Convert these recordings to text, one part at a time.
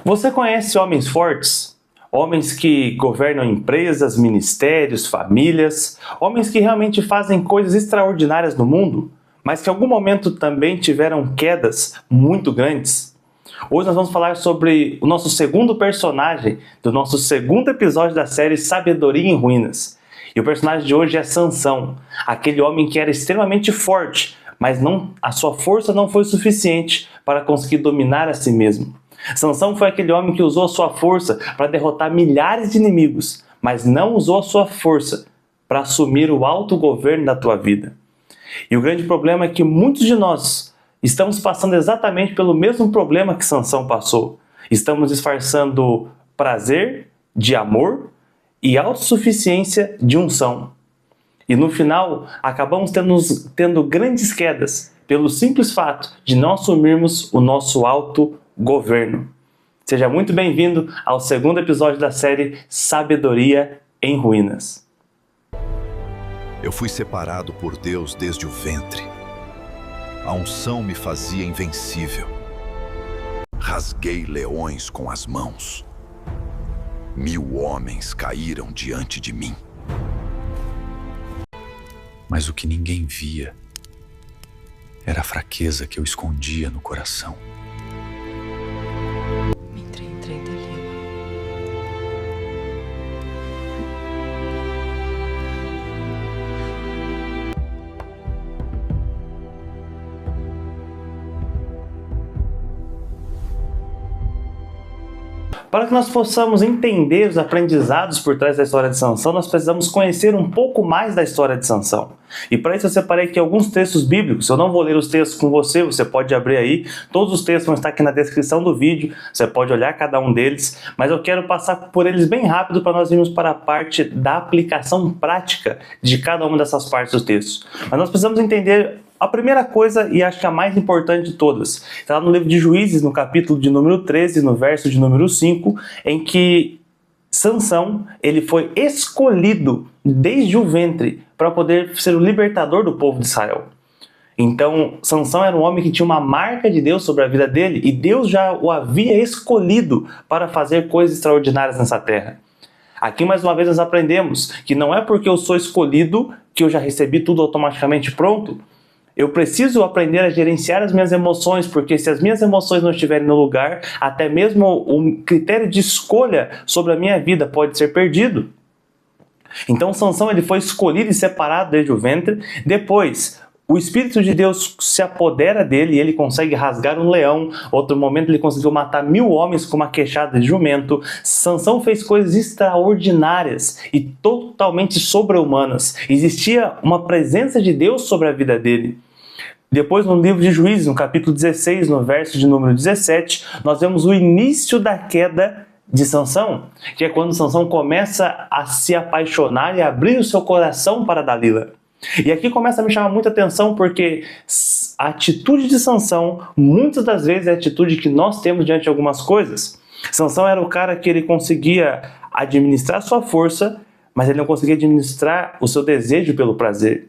Você conhece homens fortes? Homens que governam empresas, ministérios, famílias, homens que realmente fazem coisas extraordinárias no mundo, mas que em algum momento também tiveram quedas muito grandes? Hoje nós vamos falar sobre o nosso segundo personagem do nosso segundo episódio da série Sabedoria em Ruínas. E o personagem de hoje é Sansão, aquele homem que era extremamente forte, mas a sua força não foi suficiente para conseguir dominar a si mesmo. Sansão foi aquele homem que usou a sua força para derrotar milhares de inimigos, mas não usou a sua força para assumir o autogoverno da tua vida. E o grande problema é que muitos de nós estamos passando exatamente pelo mesmo problema que Sansão passou. Estamos disfarçando prazer de amor e autossuficiência de unção. E no final, acabamos tendo grandes quedas pelo simples fato de não assumirmos o nosso autogoverno. Seja muito bem-vindo ao segundo episódio da série Sabedoria em Ruínas. Eu fui separado por Deus desde o ventre. A unção me fazia invencível. Rasguei leões com as mãos. 1000 homens caíram diante de mim. Mas o que ninguém via era a fraqueza que eu escondia no coração. Para que nós possamos entender os aprendizados por trás da história de Sansão, nós precisamos conhecer um pouco mais da história de Sansão. E para isso eu separei aqui alguns textos bíblicos. Eu não vou ler os textos com você pode abrir aí. Todos os textos vão estar aqui na descrição do vídeo, você pode olhar cada um deles, mas eu quero passar por eles bem rápido para nós irmos para a parte da aplicação prática de cada uma dessas partes do texto. Mas nós precisamos entender a primeira coisa, e acho que a mais importante de todas, está lá no livro de Juízes, no capítulo de número 13, no verso de número 5, em que Sansão ele foi escolhido desde o ventre para poder ser o libertador do povo de Israel. Então, Sansão era um homem que tinha uma marca de Deus sobre a vida dele, e Deus já o havia escolhido para fazer coisas extraordinárias nessa terra. Aqui mais uma vez nós aprendemos que não é porque eu sou escolhido que eu já recebi tudo automaticamente pronto. Eu preciso aprender a gerenciar as minhas emoções, porque se as minhas emoções não estiverem no lugar, até mesmo o critério de escolha sobre a minha vida pode ser perdido. Então Sansão ele foi escolhido e separado desde o ventre. Depois, o Espírito de Deus se apodera dele e ele consegue rasgar um leão. Outro momento ele conseguiu matar 1000 homens com uma queixada de jumento. Sansão fez coisas extraordinárias e totalmente sobre-humanas. Existia uma presença de Deus sobre a vida dele. Depois, no livro de Juízes, no capítulo 16, no verso de número 17, nós vemos o início da queda de Sansão, que é quando Sansão começa a se apaixonar e abrir o seu coração para Dalila. E aqui começa a me chamar muita atenção porque a atitude de Sansão, muitas das vezes, é a atitude que nós temos diante de algumas coisas. Sansão era o cara que ele conseguia administrar sua força, mas ele não conseguia administrar o seu desejo pelo prazer.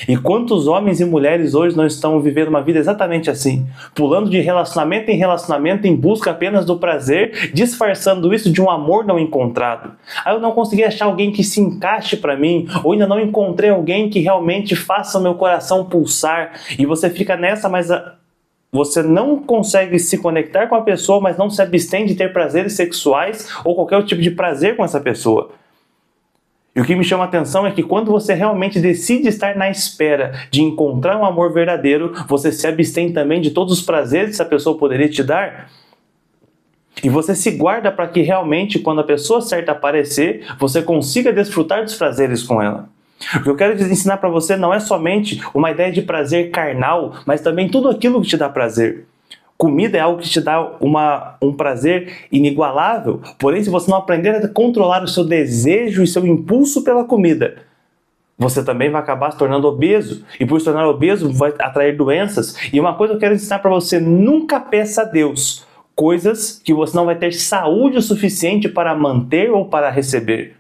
E quantos homens e mulheres hoje não estão vivendo uma vida exatamente assim, pulando de relacionamento em relacionamento em busca apenas do prazer, disfarçando isso de um amor não encontrado. Eu não consegui achar alguém que se encaixe para mim, ou ainda não encontrei alguém que realmente faça o meu coração pulsar, e você fica nessa, mas você não consegue se conectar com a pessoa, mas não se abstém de ter prazeres sexuais ou qualquer tipo de prazer com essa pessoa. E o que me chama a atenção é que quando você realmente decide estar na espera de encontrar um amor verdadeiro, você se abstém também de todos os prazeres que essa pessoa poderia te dar. E você se guarda para que realmente, quando a pessoa certa aparecer, você consiga desfrutar dos prazeres com ela. O que eu quero ensinar para você não é somente uma ideia de prazer carnal, mas também tudo aquilo que te dá prazer. Comida é algo que te dá um prazer inigualável, porém se você não aprender a controlar o seu desejo e seu impulso pela comida, você também vai acabar se tornando obeso, e por se tornar obeso vai atrair doenças. E uma coisa que eu quero ensinar para você: nunca peça a Deus coisas que você não vai ter saúde o suficiente para manter ou para receber.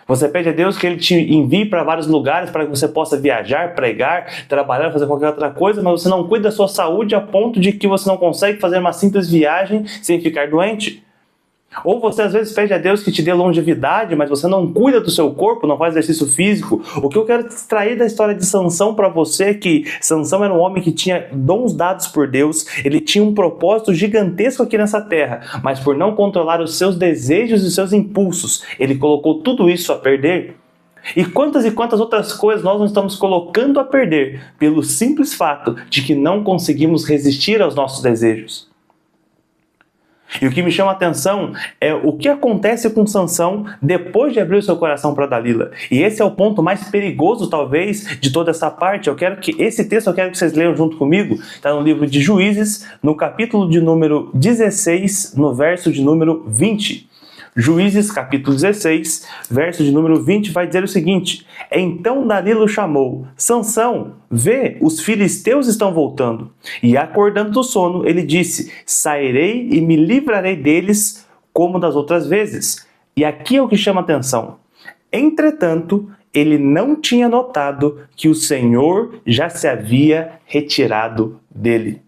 Você pede a Deus que Ele te envie para vários lugares para que você possa viajar, pregar, trabalhar, fazer qualquer outra coisa, mas você não cuida da sua saúde a ponto de que você não consegue fazer uma simples viagem sem ficar doente. Ou você às vezes pede a Deus que te dê longevidade, mas você não cuida do seu corpo, não faz exercício físico. O que eu quero extrair da história de Sansão para você é que Sansão era um homem que tinha dons dados por Deus, ele tinha um propósito gigantesco aqui nessa terra, mas por não controlar os seus desejos e os seus impulsos, ele colocou tudo isso a perder. E quantas outras coisas nós não estamos colocando a perder pelo simples fato de que não conseguimos resistir aos nossos desejos. E o que me chama a atenção é o que acontece com Sansão depois de abrir o seu coração para Dalila. E esse é o ponto mais perigoso, talvez, de toda essa parte. Esse texto eu quero que vocês leiam junto comigo. Está no livro de Juízes, no capítulo de número 16, no verso de número 20. Juízes, capítulo 16, verso de número 20, vai dizer o seguinte: Então Dalila o chamou: Sansão, vê, os filisteus estão voltando. E acordando do sono, ele disse: Sairei e me livrarei deles como das outras vezes. E aqui é o que chama a atenção. Entretanto, ele não tinha notado que o Senhor já se havia retirado dele.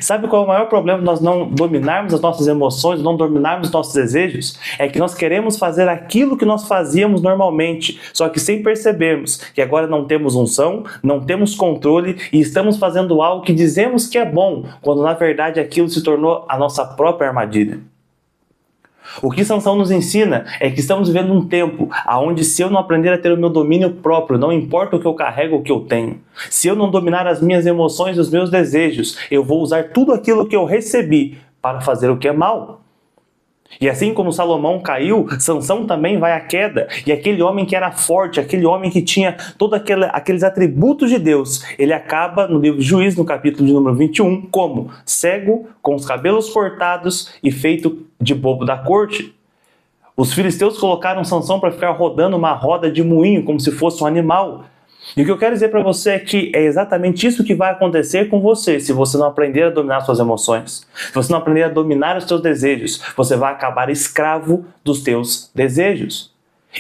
Sabe qual é o maior problema de nós não dominarmos as nossas emoções, não dominarmos os nossos desejos? É que nós queremos fazer aquilo que nós fazíamos normalmente, só que sem percebermos que agora não temos unção, não temos controle e estamos fazendo algo que dizemos que é bom, quando na verdade aquilo se tornou a nossa própria armadilha. O que Sansão nos ensina é que estamos vivendo um tempo onde, se eu não aprender a ter o meu domínio próprio, não importa o que eu carrego, o que eu tenho, se eu não dominar as minhas emoções e os meus desejos, eu vou usar tudo aquilo que eu recebi para fazer o que é mal. E assim como Salomão caiu, Sansão também vai à queda. E aquele homem que era forte, aquele homem que tinha todos aqueles atributos de Deus, ele acaba no livro de Juízes, no capítulo de número 21, como cego, com os cabelos cortados e feito de bobo da corte. Os filisteus colocaram Sansão para ficar rodando uma roda de moinho, como se fosse um animal. E o que eu quero dizer para você é que é exatamente isso que vai acontecer com você se você não aprender a dominar suas emoções. Se você não aprender a dominar os seus desejos, você vai acabar escravo dos teus desejos.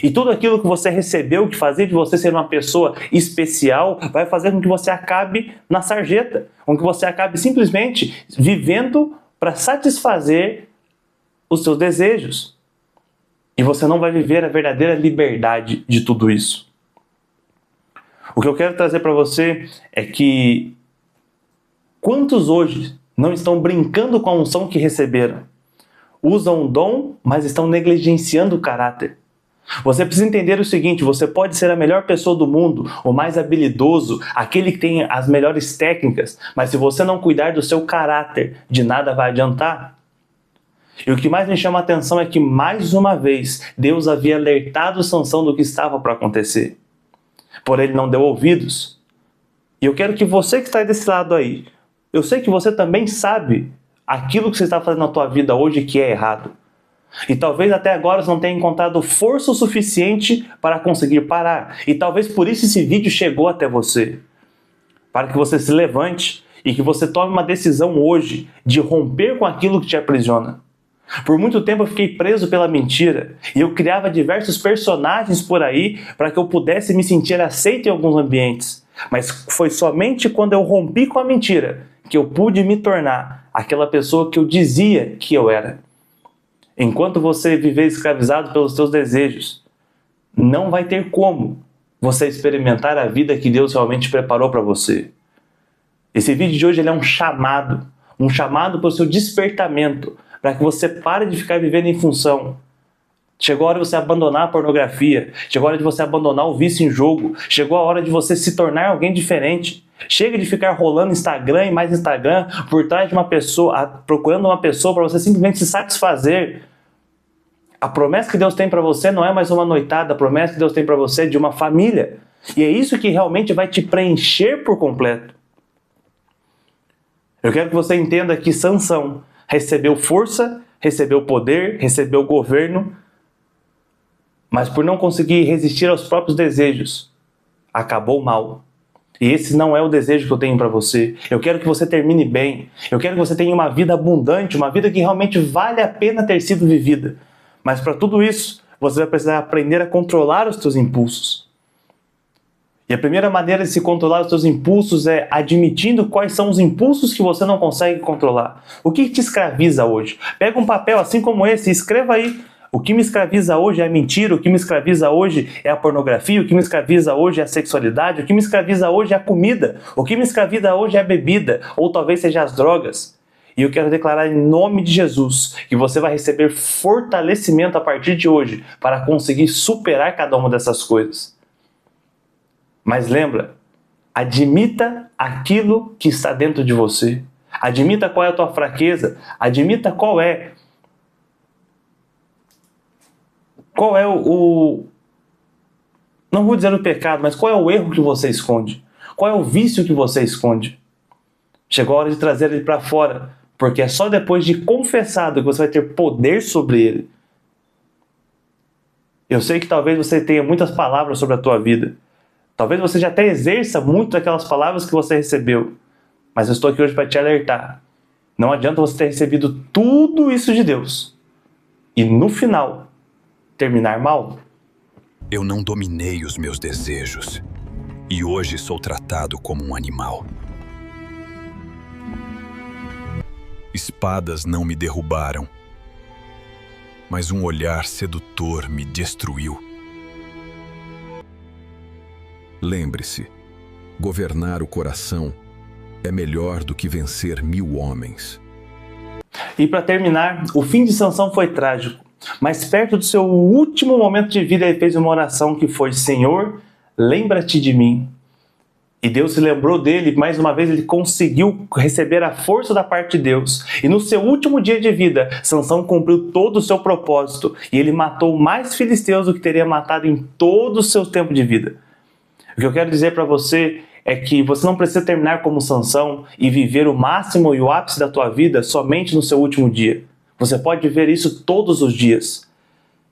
E tudo aquilo que você recebeu, que fazia de você ser uma pessoa especial, vai fazer com que você acabe na sarjeta, com que você acabe simplesmente vivendo para satisfazer os seus desejos. E você não vai viver a verdadeira liberdade de tudo isso. O que eu quero trazer para você é que quantos hoje não estão brincando com a unção que receberam? Usam o dom, mas estão negligenciando o caráter. Você precisa entender o seguinte: você pode ser a melhor pessoa do mundo, o mais habilidoso, aquele que tem as melhores técnicas, mas se você não cuidar do seu caráter, de nada vai adiantar. E o que mais me chama a atenção é que, mais uma vez, Deus havia alertado Sansão do que estava para acontecer. Porém, ele não deu ouvidos. E eu quero que você que está desse lado aí, eu sei que você também sabe aquilo que você está fazendo na tua vida hoje que é errado. E talvez até agora você não tenha encontrado força o suficiente para conseguir parar. E talvez por isso esse vídeo chegou até você. Para que você se levante e que você tome uma decisão hoje de romper com aquilo que te aprisiona. Por muito tempo eu fiquei preso pela mentira e eu criava diversos personagens por aí para que eu pudesse me sentir aceito em alguns ambientes. Mas foi somente quando eu rompi com a mentira que eu pude me tornar aquela pessoa que eu dizia que eu era. Enquanto você viver escravizado pelos seus desejos, não vai ter como você experimentar a vida que Deus realmente preparou para você. Esse vídeo de hoje ele é um chamado para o seu despertamento, para que você pare de ficar vivendo em função. Chegou a hora de você abandonar a pornografia, chegou a hora de você abandonar o vício em jogo, chegou a hora de você se tornar alguém diferente. Chega de ficar rolando Instagram e mais Instagram por trás de uma pessoa, procurando uma pessoa para você simplesmente se satisfazer. A promessa que Deus tem para você não é mais uma noitada, a promessa que Deus tem para você é de uma família. E é isso que realmente vai te preencher por completo. Eu quero que você entenda que Sansão recebeu força, recebeu poder, recebeu governo, mas por não conseguir resistir aos próprios desejos, acabou mal. E esse não é o desejo que eu tenho para você. Eu quero que você termine bem. Eu quero que você tenha uma vida abundante, uma vida que realmente vale a pena ter sido vivida. Mas para tudo isso, você vai precisar aprender a controlar os teus impulsos. E a primeira maneira de se controlar os teus impulsos é admitindo quais são os impulsos que você não consegue controlar. O que te escraviza hoje? Pega um papel assim como esse e escreva aí. O que me escraviza hoje é a mentira, o que me escraviza hoje é a pornografia, o que me escraviza hoje é a sexualidade, o que me escraviza hoje é a comida, o que me escraviza hoje é a bebida, ou talvez seja as drogas. E eu quero declarar em nome de Jesus que você vai receber fortalecimento a partir de hoje para conseguir superar cada uma dessas coisas. Mas lembra, admita aquilo que está dentro de você. Admita qual é a tua fraqueza, admita qual é o... Não vou dizer o pecado, mas qual é o erro que você esconde? Qual é o vício que você esconde? Chegou a hora de trazer ele para fora, porque é só depois de confessado que você vai ter poder sobre ele. Eu sei que talvez você tenha muitas palavras sobre a tua vida. Talvez você já até exerça muito daquelas palavras que você recebeu. Mas eu estou aqui hoje para te alertar. Não adianta você ter recebido tudo isso de Deus e no final terminar mal. Eu não dominei os meus desejos e hoje sou tratado como um animal. Espadas não me derrubaram, mas um olhar sedutor me destruiu. Lembre-se, governar o coração é melhor do que vencer 1000 homens. E para terminar, o fim de Sansão foi trágico. Mas perto do seu último momento de vida, ele fez uma oração que foi: Senhor, lembra-te de mim. E Deus se lembrou dele, mais uma vez ele conseguiu receber a força da parte de Deus. E no seu último dia de vida, Sansão cumpriu todo o seu propósito. E ele matou mais filisteus do que teria matado em todo o seu tempo de vida. O que eu quero dizer para você é que você não precisa terminar como Sansão e viver o máximo e o ápice da tua vida somente no seu último dia. Você pode viver isso todos os dias.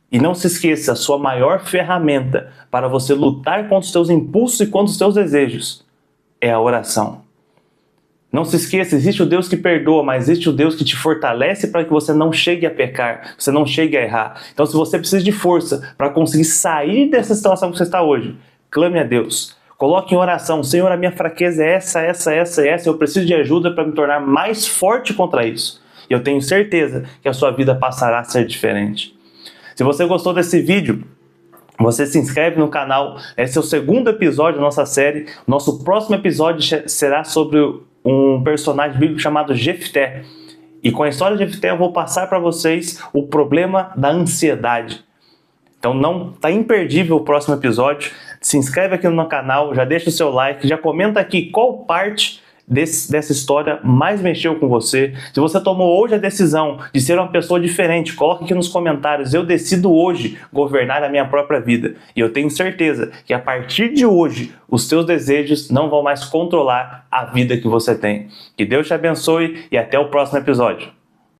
E não se esqueça, a sua maior ferramenta para você lutar contra os teus impulsos e contra os teus desejos é a oração. Não se esqueça, existe o Deus que perdoa, mas existe o Deus que te fortalece para que você não chegue a pecar, você não chegue a errar. Então, se você precisa de força para conseguir sair dessa situação que você está hoje, clame a Deus. Coloque em oração: Senhor, a minha fraqueza é essa, eu preciso de ajuda para me tornar mais forte contra isso. E eu tenho certeza que a sua vida passará a ser diferente. Se você gostou desse vídeo, você se inscreve no canal. Esse é o segundo episódio da nossa série. Nosso próximo episódio será sobre um personagem bíblico chamado Jefté. E com a história de Jefté eu vou passar para vocês o problema da ansiedade. Então não está imperdível o próximo episódio. Se inscreve aqui no meu canal, já deixa o seu like, já comenta aqui qual parte dessa história mais mexeu com você. Se você tomou hoje a decisão de ser uma pessoa diferente, coloque aqui nos comentários: eu decido hoje governar a minha própria vida. E eu tenho certeza que a partir de hoje os seus desejos não vão mais controlar a vida que você tem. Que Deus te abençoe e até o próximo episódio.